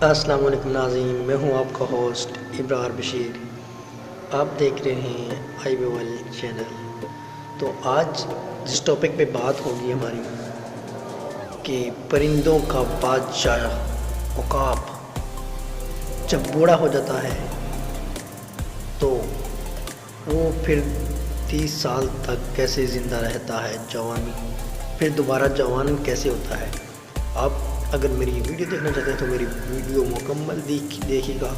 السلام علیکم ناظرین، میں ہوں آپ کا ہوسٹ ابرار بشیر۔ آپ دیکھ رہے ہیں آئی وی ورلڈ چینل۔ تو آج جس ٹاپک پہ بات ہوگی ہماری کہ پرندوں کا بادشاہ عقاب جب بوڑھا ہو جاتا ہے تو وہ پھر 30 سال تک کیسے زندہ رہتا ہے، جوانی پھر دوبارہ جوان کیسے ہوتا ہے۔ آپ اگر میری ویڈیو دیکھنا چاہتے ہیں تو میری ویڈیو مکمل دیکھیے گا۔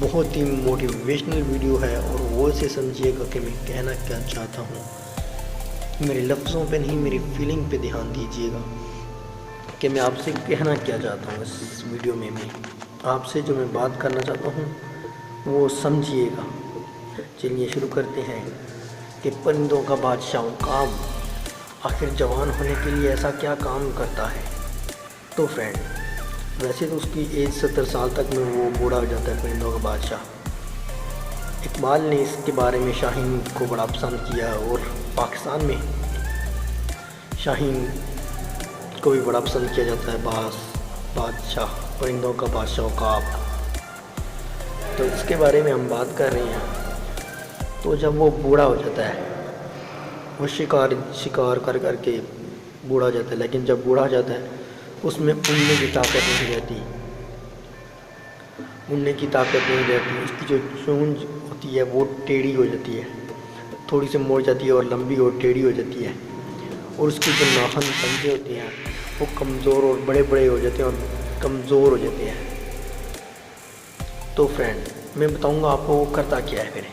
بہت ہی موٹیویشنل ویڈیو ہے اور وہ سے سمجھیے گا کہ میں کہنا کیا چاہتا ہوں۔ میرے لفظوں پہ نہیں، میری فیلنگ پہ دھیان دیجیے گا کہ میں آپ سے کہنا کیا چاہتا ہوں۔ اس ویڈیو میں آپ سے جو میں بات کرنا چاہتا ہوں وہ سمجھیے گا۔ چلیے شروع کرتے ہیں کہ پرندوں کا بادشاہ عقاب آخر جوان ہونے کے لیے ایسا کیا کام کرتا ہے۔ تو فرینڈ، ویسے تو اس کی ایج 70 سال تک میں وہ بوڑھا ہو جاتا ہے پرندوں کا بادشاہ۔ اقبال نے اس کے بارے میں شاہین کو بڑا پسند کیا اور پاکستان میں شاہین کو بھی بڑا پسند کیا جاتا ہے، بادشاہ پرندوں کا بادشاہ عقاب۔ تو اس کے بارے میں ہم بات کر رہے ہیں۔ تو جب وہ بوڑھا ہو جاتا ہے، وہ شکار کر کے بوڑھا ہو جاتا ہے، لیکن جب بوڑھا ہو جاتا ہے اس میں اڑنے کی طاقت نہیں رہتی، اس کی جو چونچ ہوتی ہے وہ ٹیڑھی ہو جاتی ہے، تھوڑی سی موڑ جاتی ہے اور لمبی اور ٹیڑھی ہو جاتی ہے، اور اس کی جو ناخن پنجے ہوتے ہیں وہ کمزور اور بڑے ہو جاتے ہیں اور کمزور ہو جاتے ہیں۔ تو فرینڈ، میں بتاؤں گا آپ کو وہ کرتا کیا ہے۔ پھر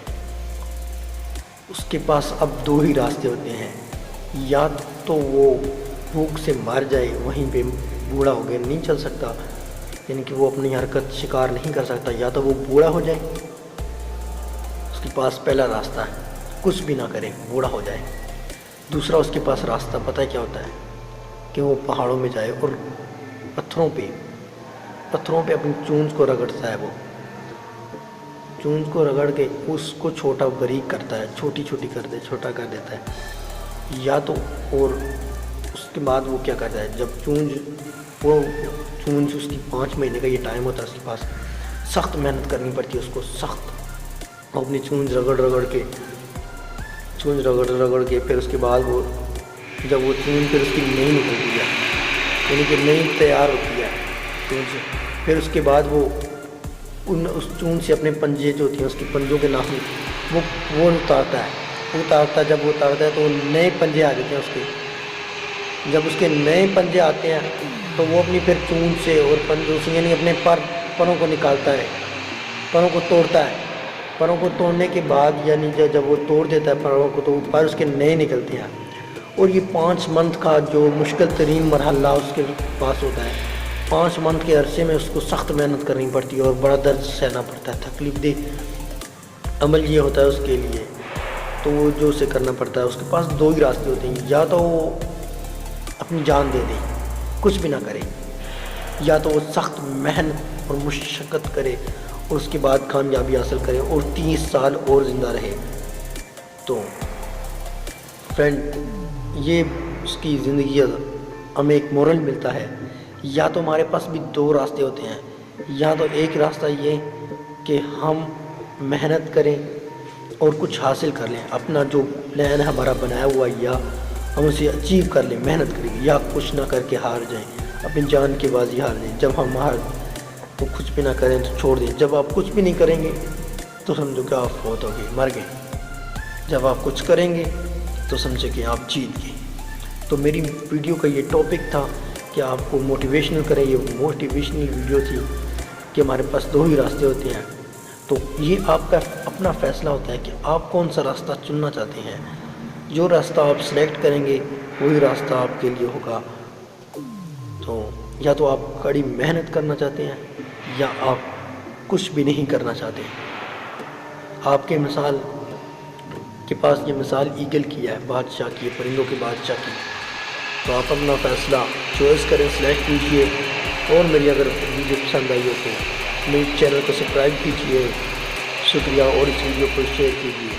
اس کے پاس اب 2 ہی راستے ہوتے ہیں، یا تو وہ بھوک سے مر جائے، وہیں پہ بوڑھا ہو گیا، نہیں چل سکتا، یعنی کہ وہ اپنی حرکت شکار نہیں کر سکتا، یا تو وہ بوڑھا ہو جائے۔ اس کے پاس پہلا راستہ ہے کچھ بھی نہ کرے، بوڑھا ہو جائے۔ دوسرا اس کے پاس راستہ پتہ کیا ہوتا ہے کہ وہ پہاڑوں میں جائے اور پتھروں پہ اپنی چونچ کو رگڑتا ہے، وہ چونچ کو رگڑ کے اس کو چھوٹا باریک کرتا ہے، چھوٹا کر دیتا ہے۔ یا تو اور اس کے بعد وہ کیا کرتا ہے، جب چونچ اس کی 5 مہینے کا یہ ٹائم ہوتا ہے، اس کے پاس سخت محنت کرنی پڑتی ہے اس کو، سخت اپنی چونچ رگڑ کے پھر اس کے بعد وہ جب وہ چونچ پھر اس کی نئی نکلتی ہے، یعنی کہ نئی تیار ہوتی ہے چونچ، پھر اس کے بعد وہ اس چونچ سے اپنے پنجے جو ہوتی ہیں، اس کے پنجوں کے ناخن وہ اتارتا ہے۔ جب وہ اتارتا ہے تو نئے پنجے آ جاتے ہیں اس کے۔ جب اس کے نئے پنجے آتے ہیں تو وہ اپنی پھر چونچ سے اور پنجوں سے، یعنی اپنے پروں کو نکالتا ہے، پروں کو توڑتا ہے۔ پروں کو توڑنے کے بعد، یعنی جب وہ توڑ دیتا ہے پروں کو، تو پر اس کے نئے نکلتے ہیں۔ اور یہ 5 منتھ کا جو مشکل ترین مرحلہ اس کے پاس ہوتا ہے، 5 منتھ کے عرصے میں اس کو سخت محنت کرنی پڑتی ہے اور بڑا درد سہنا پڑتا ہے، تکلیف دہ عمل یہ ہوتا ہے اس کے لیے۔ تو وہ جو اسے کرنا پڑتا ہے، اس کے پاس 2 ہی راستے ہوتے ہیں، یا تو وہ اپنی جان دے دے، کچھ بھی نہ کرے، یا تو وہ سخت محنت اور مشقت کرے اور اس کے بعد کامیابی حاصل کرے اور 30 سال اور زندہ رہے۔ تو فرینڈ، یہ اس کی زندگی ہمیں ایک مورل ملتا ہے، یا تو ہمارے پاس بھی 2 راستے ہوتے ہیں، یا تو ایک راستہ یہ کہ ہم محنت کریں اور کچھ حاصل کر لیں، اپنا جو پلان ہمارا بنایا ہوا، یا ہم اسے اچیو کر لیں، محنت کریں، یا کچھ نہ کر کے ہار جائیں، اپنی جان کی بازی ہار دیں۔ جب ہم تو کچھ بھی نہ کریں تو چھوڑ دیں۔ جب آپ کچھ بھی نہیں کریں گے تو سمجھو کہ آپ فوت ہو گئے، مر گئے۔ جب آپ کچھ کریں گے تو سمجھے کہ آپ جیت گئے۔ تو میری ویڈیو کا یہ ٹاپک تھا کہ آپ کو موٹیویشنل کریں، یہ موٹیویشنل ویڈیو تھی کہ ہمارے پاس 2 ہی راستے ہوتے ہیں۔ تو یہ آپ کا اپنا فیصلہ ہوتا ہے کہ آپ کون سا راستہ چننا چاہتے ہیں۔ جو راستہ آپ سلیکٹ کریں گے وہی راستہ آپ کے لیے ہوگا۔ تو یا تو آپ کڑی محنت کرنا چاہتے ہیں، یا آپ کچھ بھی نہیں کرنا چاہتے۔ آپ کے مثال کے پاس یہ مثال ایگل کی ہے، بادشاہ کی، پرندوں کے بادشاہ کی۔ تو آپ اپنا فیصلہ چوائس کریں، سلیکٹ کیجئے۔ اور میری اگر ویڈیو پسند آئی ہو تو میرے چینل کو سبسکرائب کیجئے۔ شکریہ، اور اس ویڈیو کو شیئر کیجئے۔